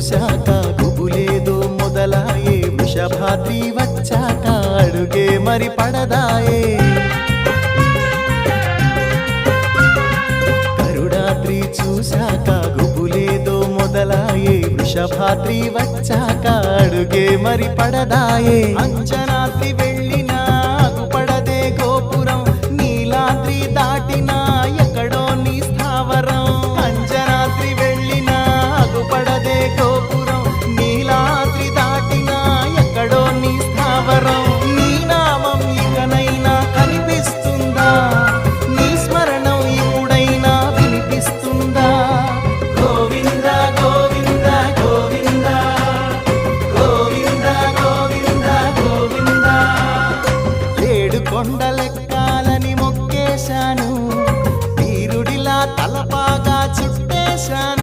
చూశాక గుబులేదో మొదలాయే వృషభాద్రి వచ్చాక అడుగే మరి పడదాయే గరుడాద్రి చూశాక గుబులేదో మొదలాయే వృషభాద్రి వచ్చాక అడుగే మరి పడదాయే అంజనాద్రి